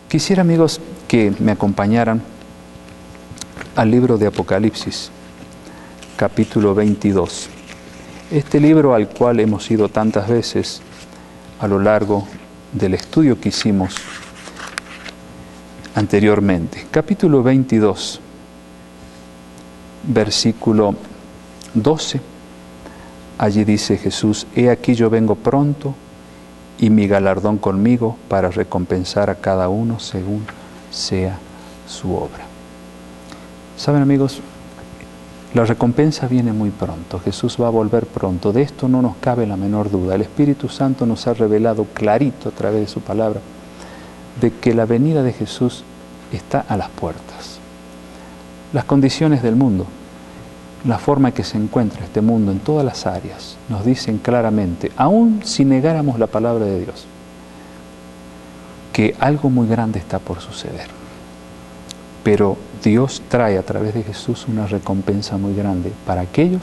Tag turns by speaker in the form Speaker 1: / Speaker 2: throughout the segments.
Speaker 1: Quisiera, amigos, que me acompañaran al libro de Apocalipsis, capítulo 22. Este libro al cual hemos ido tantas veces a lo largo del estudio que hicimos anteriormente. Capítulo 22, versículo 12. Allí dice Jesús: He aquí yo vengo pronto, y mi galardón conmigo para recompensar a cada uno según sea su obra. ¿Saben, amigos? La recompensa viene muy pronto. Jesús va a volver pronto. De esto no nos cabe la menor duda. El Espíritu Santo nos ha revelado clarito a través de su palabra de que la venida de Jesús está a las puertas. Las condiciones del mundo, la forma en que se encuentra este mundo en todas las áreas, nos dicen claramente, aun si negáramos la palabra de Dios, que algo muy grande está por suceder. Pero Dios trae a través de Jesús una recompensa muy grande para aquellos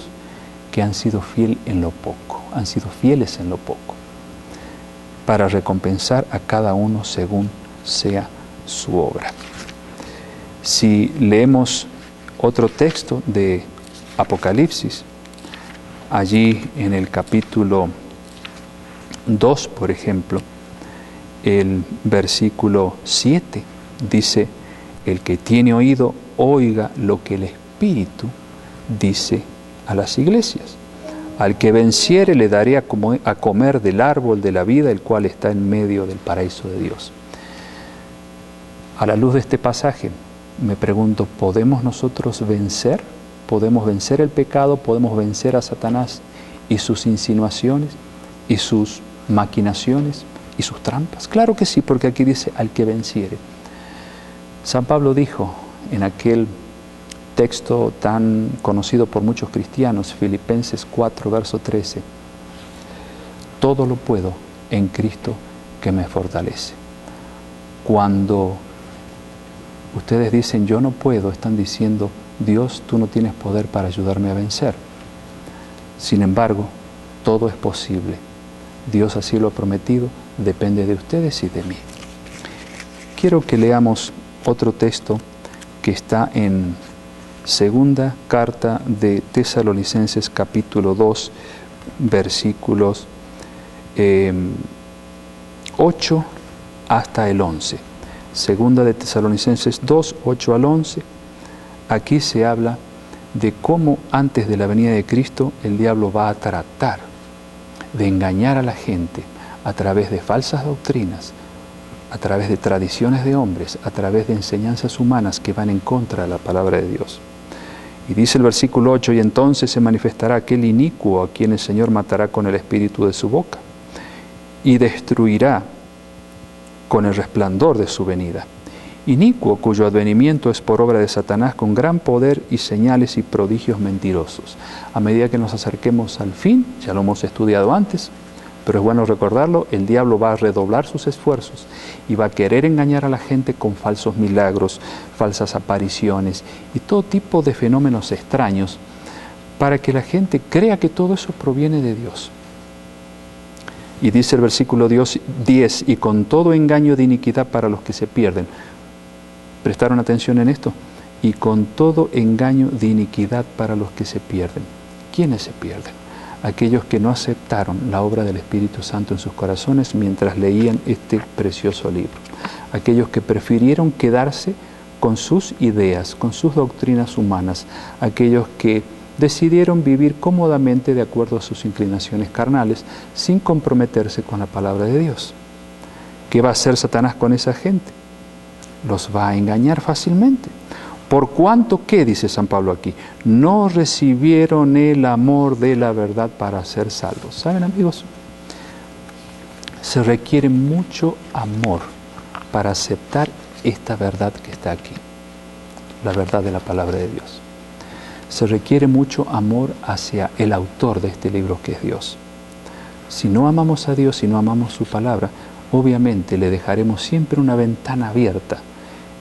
Speaker 1: que han sido fieles en lo poco, para recompensar a cada uno según sea su obra. Si leemos otro texto de Apocalipsis, allí en el capítulo 2, por ejemplo, el versículo 7 dice: el que tiene oído, oiga lo que el Espíritu dice a las iglesias. Al que venciere le daré a comer del árbol de la vida, el cual está en medio del paraíso de Dios. A la luz de este pasaje, me pregunto, ¿podemos nosotros vencer? ¿Podemos vencer el pecado? ¿Podemos vencer a Satanás y sus insinuaciones y sus maquinaciones y sus trampas? Claro que sí, porque aquí dice al que venciere. San Pablo dijo en aquel texto tan conocido por muchos cristianos, Filipenses 4, verso 13, todo lo puedo en Cristo que me fortalece. Cuando ustedes dicen yo no puedo, están diciendo Dios, tú no tienes poder para ayudarme a vencer. Sin embargo, todo es posible. Dios así lo ha prometido, depende de ustedes y de mí. Quiero que leamos otro texto que está en segunda carta de Tesalonicenses capítulo 2, versículos 8 hasta el 11. Segunda de Tesalonicenses 2, 8 al 11. Aquí se habla de cómo antes de la venida de Cristo el diablo va a tratar de engañar a la gente a través de falsas doctrinas, a través de tradiciones de hombres, a través de enseñanzas humanas que van en contra de la palabra de Dios. Y dice el versículo 8, y entonces se manifestará aquel inicuo a quien el Señor matará con el espíritu de su boca y destruirá con el resplandor de su venida. Inicuo cuyo advenimiento es por obra de Satanás con gran poder y señales y prodigios mentirosos. A medida que nos acerquemos al fin, ya lo hemos estudiado antes, pero es bueno recordarlo, el diablo va a redoblar sus esfuerzos y va a querer engañar a la gente con falsos milagros, falsas apariciones y todo tipo de fenómenos extraños para que la gente crea que todo eso proviene de Dios. Y dice el versículo 10, y con todo engaño de iniquidad para los que se pierden. ¿Prestaron atención en esto? Y con todo engaño de iniquidad para los que se pierden. ¿Quiénes se pierden? Aquellos que no aceptaron la obra del Espíritu Santo en sus corazones mientras leían este precioso libro. Aquellos que prefirieron quedarse con sus ideas, con sus doctrinas humanas. Aquellos que decidieron vivir cómodamente de acuerdo a sus inclinaciones carnales, sin comprometerse con la palabra de Dios. ¿Qué va a hacer Satanás con esa gente? Los va a engañar fácilmente. Por cuanto que, dice San Pablo aquí, no recibieron el amor de la verdad para ser salvos. ¿Saben, amigos? Se requiere mucho amor para aceptar esta verdad que está aquí, la verdad de la palabra de Dios. Se requiere mucho amor hacia el autor de este libro, que es Dios. Si no amamos a Dios, si no amamos su palabra, obviamente le dejaremos siempre una ventana abierta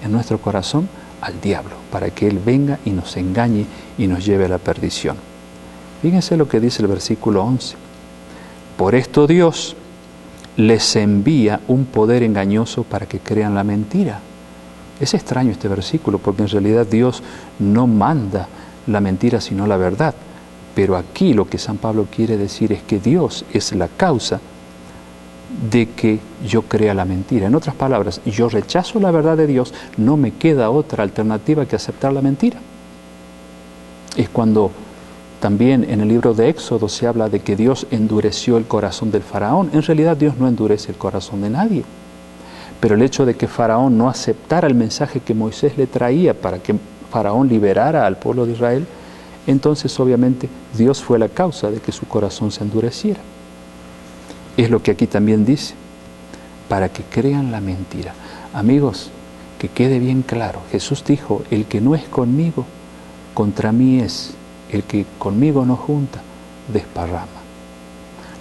Speaker 1: en nuestro corazón al diablo, para que él venga y nos engañe y nos lleve a la perdición. Fíjense lo que dice el versículo 11. Por esto Dios, les envía un poder engañoso para que crean la mentira. Es extraño este versículo porque en realidad Dios no manda la mentira sino la verdad. Pero aquí lo que San Pablo quiere decir es que Dios es la causa de que yo crea la mentira. En otras palabras, yo rechazo la verdad de Dios, no me queda otra alternativa que aceptar la mentira. Es cuando también en el libro de Éxodo se habla de que Dios endureció el corazón del faraón. En realidad Dios no endurece el corazón de nadie. Pero el hecho de que Faraón no aceptara el mensaje que Moisés le traía para que Faraón liberara al pueblo de Israel, entonces obviamente Dios fue la causa de que su corazón se endureciera. Es lo que aquí también dice, para que crean la mentira. Amigos, que quede bien claro, Jesús dijo, el que no es conmigo, contra mí es, el que conmigo no junta, desparrama.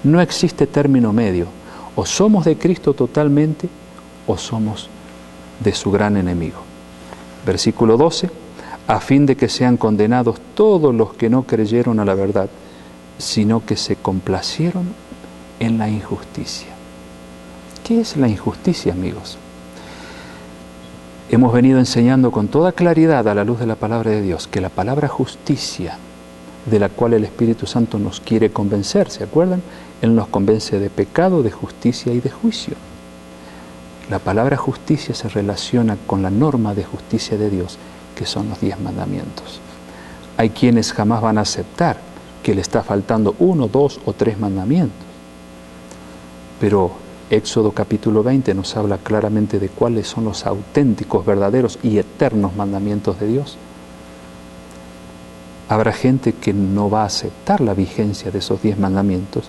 Speaker 1: No existe término medio, o somos de Cristo totalmente, o somos de su gran enemigo. Versículo 12, a fin de que sean condenados todos los que no creyeron a la verdad, sino que se complacieron en la injusticia. ¿Qué es la injusticia, amigos? Hemos venido enseñando con toda claridad a la luz de la palabra de Dios que la palabra justicia, de la cual el Espíritu Santo nos quiere convencer, ¿se acuerdan? Él nos convence de pecado, de justicia y de juicio. La palabra justicia se relaciona con la norma de justicia de Dios, que son los 10 mandamientos. Hay quienes jamás van a aceptar que le está faltando 1, 2 o 3 mandamientos. Pero Éxodo capítulo 20 nos habla claramente de cuáles son los auténticos, verdaderos y eternos mandamientos de Dios. Habrá gente que no va a aceptar la vigencia de esos 10 mandamientos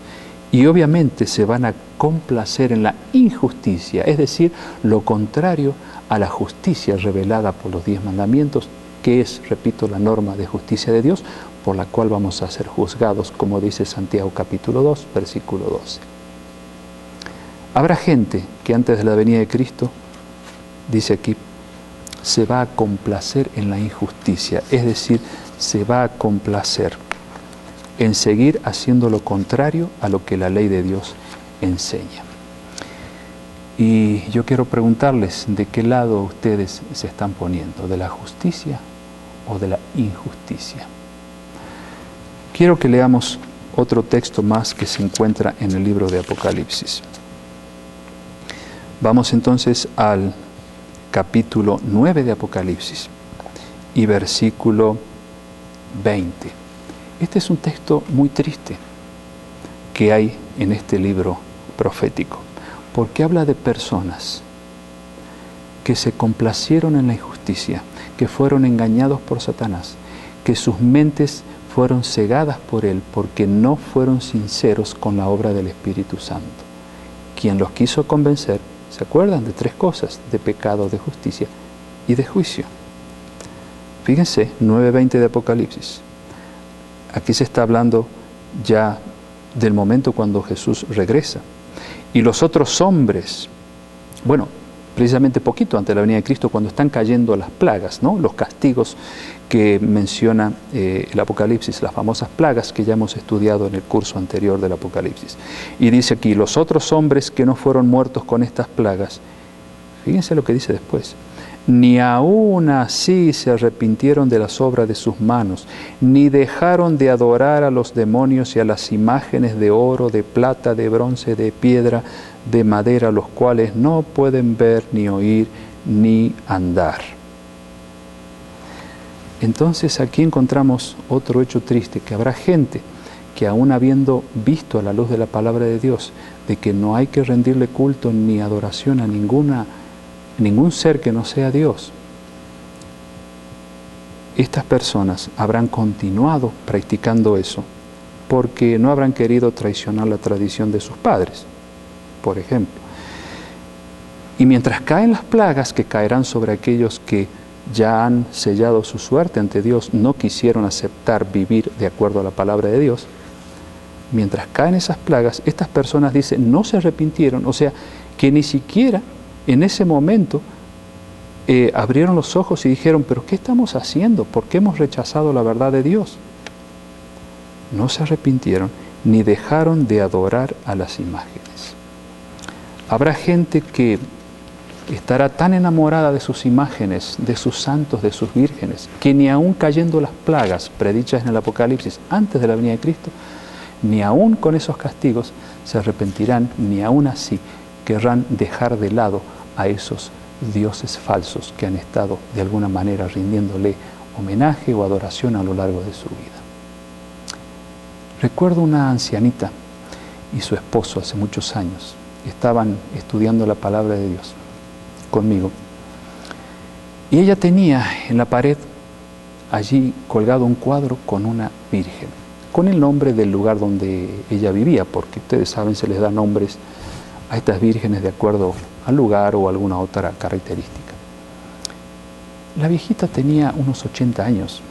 Speaker 1: y obviamente se van a complacer en la injusticia, es decir, lo contrario a la justicia revelada por los 10 mandamientos, que es, repito, la norma de justicia de Dios, por la cual vamos a ser juzgados, como dice Santiago capítulo 2, versículo 12. Habrá gente que antes de la venida de Cristo, dice aquí, se va a complacer en la injusticia, es decir, se va a complacer en seguir haciendo lo contrario a lo que la ley de Dios enseña. Y yo quiero preguntarles, ¿de qué lado ustedes se están poniendo? ¿De la justicia o de la injusticia? Quiero que leamos otro texto más que se encuentra en el libro de Apocalipsis. Vamos entonces al capítulo 9 de Apocalipsis y versículo 20. Este es un texto muy triste que hay en este libro profético, porque habla de personas que se complacieron en la injusticia, que fueron engañados por Satanás, que sus mentes fueron cegadas por él porque no fueron sinceros con la obra del Espíritu Santo, quien los quiso convencer. ¿Se acuerdan? De 3 cosas, de pecado, de justicia y de juicio. Fíjense, 9:20 de Apocalipsis. Aquí se está hablando ya del momento cuando Jesús regresa. Y los otros hombres, bueno, precisamente poquito antes de la venida de Cristo, cuando están cayendo las plagas, ¿no? Los castigos que menciona el Apocalipsis, las famosas plagas que ya hemos estudiado en el curso anterior del Apocalipsis. Y dice aquí, los otros hombres que no fueron muertos con estas plagas, fíjense lo que dice después, ni aún así se arrepintieron de las obras de sus manos, ni dejaron de adorar a los demonios y a las imágenes de oro, de plata, de bronce, de piedra, de madera, los cuales no pueden ver, ni oír, ni andar. Entonces aquí encontramos otro hecho triste, que habrá gente que aún habiendo visto a la luz de la palabra de Dios, de que no hay que rendirle culto ni adoración a ningún ser que no sea Dios, estas personas habrán continuado practicando eso porque no habrán querido traicionar la tradición de sus padres, por ejemplo. Y mientras caen las plagas que caerán sobre aquellos que ya han sellado su suerte ante Dios, no quisieron aceptar vivir de acuerdo a la palabra de Dios, mientras caen esas plagas, estas personas dicen, no se arrepintieron, o sea, que ni siquiera en ese momento abrieron los ojos y dijeron, pero ¿qué estamos haciendo? ¿Por qué hemos rechazado la verdad de Dios? No se arrepintieron ni dejaron de adorar a las imágenes. Habrá gente que estará tan enamorada de sus imágenes, de sus santos, de sus vírgenes, que ni aun cayendo las plagas predichas en el Apocalipsis antes de la venida de Cristo, ni aun con esos castigos se arrepentirán, ni aun así querrán dejar de lado a esos dioses falsos que han estado de alguna manera rindiéndole homenaje o adoración a lo largo de su vida. Recuerdo una ancianita y su esposo hace muchos años. Estaban estudiando la palabra de Dios conmigo. Y ella tenía en la pared allí colgado un cuadro con una virgen, con el nombre del lugar donde ella vivía, porque ustedes saben, se les da nombres a estas vírgenes de acuerdo al lugar o alguna otra característica. La viejita tenía unos 80 años.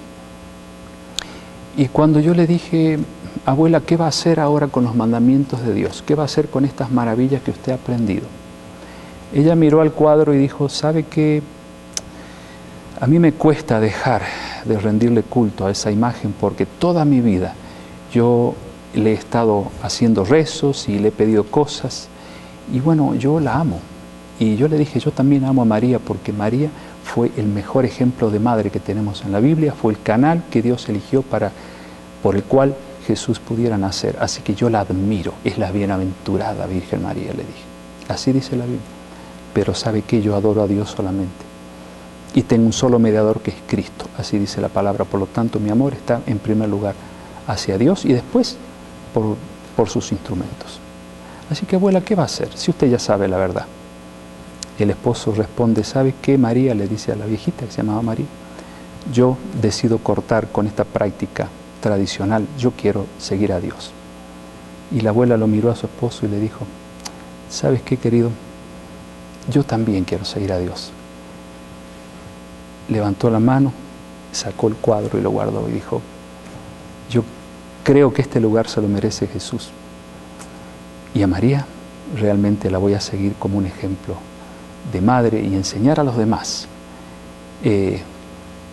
Speaker 1: Y cuando yo le dije, abuela, ¿qué va a hacer ahora con los mandamientos de Dios? ¿Qué va a hacer con estas maravillas que usted ha aprendido? Ella miró al cuadro y dijo, ¿sabe qué? A mí me cuesta dejar de rendirle culto a esa imagen porque toda mi vida yo le he estado haciendo rezos y le he pedido cosas y bueno, yo la amo. Y yo le dije, yo también amo a María porque María fue el mejor ejemplo de madre que tenemos en la Biblia, fue el canal que Dios eligió por el cual Jesús pudiera nacer. Así que yo la admiro, es la bienaventurada Virgen María, le dije. Así dice la Biblia. Pero ¿sabe qué? Yo adoro a Dios solamente. Y tengo un solo mediador que es Cristo, así dice la palabra. Por lo tanto, mi amor está en primer lugar hacia Dios y después por sus instrumentos. Así que, abuela, ¿qué va a hacer? Si usted ya sabe la verdad. El esposo responde, ¿sabe qué, María? Le dice a la viejita que se llamaba María. Yo decido cortar con esta práctica tradicional, yo quiero seguir a Dios. Y la abuela lo miró a su esposo y le dijo, ¿sabes qué, querido? Yo también quiero seguir a Dios. Levantó la mano, sacó el cuadro y lo guardó y dijo, yo creo que este lugar se lo merece Jesús. Y a María realmente la voy a seguir como un ejemplo de madre y enseñar a los demás. Qué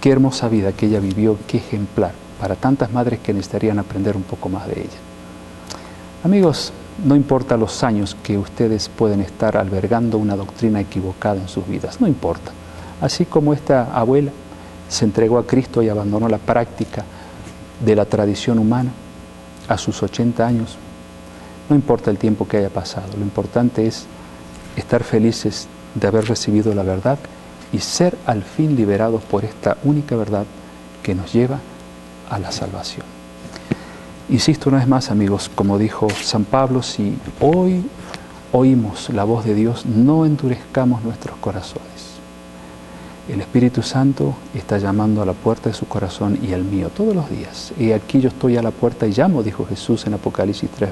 Speaker 1: hermosa vida que ella vivió, qué ejemplar para tantas madres que necesitarían aprender un poco más de ella. Amigos, no importa los años que ustedes pueden estar albergando una doctrina equivocada en sus vidas, no importa. Así como esta abuela se entregó a Cristo y abandonó la práctica de la tradición humana a sus 80 años, no importa el tiempo que haya pasado, lo importante es estar felices de haber recibido la verdad y ser al fin liberados por esta única verdad que nos lleva a la salvación. Insisto una vez más, amigos, como dijo San Pablo, si hoy oímos la voz de Dios, no endurezcamos nuestros corazones. El Espíritu Santo está llamando a la puerta de su corazón y al mío todos los días. Y aquí yo estoy a la puerta y llamo, dijo Jesús en Apocalipsis 3:20.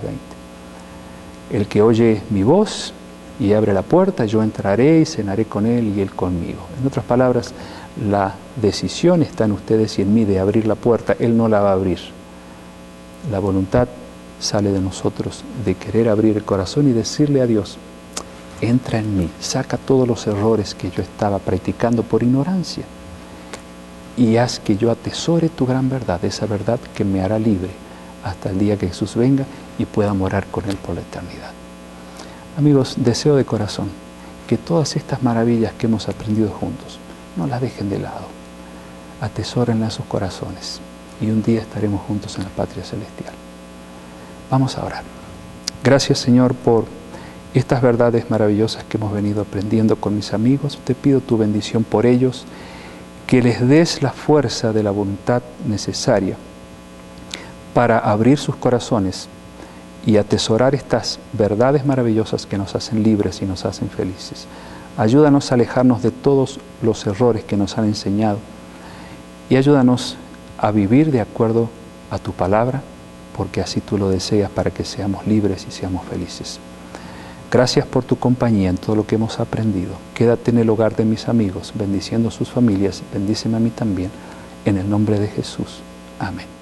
Speaker 1: El que oye mi voz y abre la puerta, yo entraré y cenaré con él y él conmigo. En otras palabras, la decisión está en ustedes y en mí de abrir la puerta. Él no la va a abrir. La voluntad sale de nosotros de querer abrir el corazón y decirle a Dios, entra en mí, saca todos los errores que yo estaba practicando por ignorancia y haz que yo atesore tu gran verdad, esa verdad que me hará libre hasta el día que Jesús venga y pueda morar con Él por la eternidad. Amigos, deseo de corazón que todas estas maravillas que hemos aprendido juntos no las dejen de lado, atesórenlas en sus corazones y un día estaremos juntos en la patria celestial. Vamos a orar. Gracias, Señor, por estas verdades maravillosas que hemos venido aprendiendo con mis amigos. Te pido tu bendición por ellos, que les des la fuerza de la voluntad necesaria para abrir sus corazones y atesorar estas verdades maravillosas que nos hacen libres y nos hacen felices. Ayúdanos a alejarnos de todos los errores que nos han enseñado y ayúdanos a vivir de acuerdo a tu palabra, porque así tú lo deseas para que seamos libres y seamos felices. Gracias por tu compañía en todo lo que hemos aprendido. Quédate en el hogar de mis amigos, bendiciendo a sus familias, bendíceme a mí también, en el nombre de Jesús. Amén.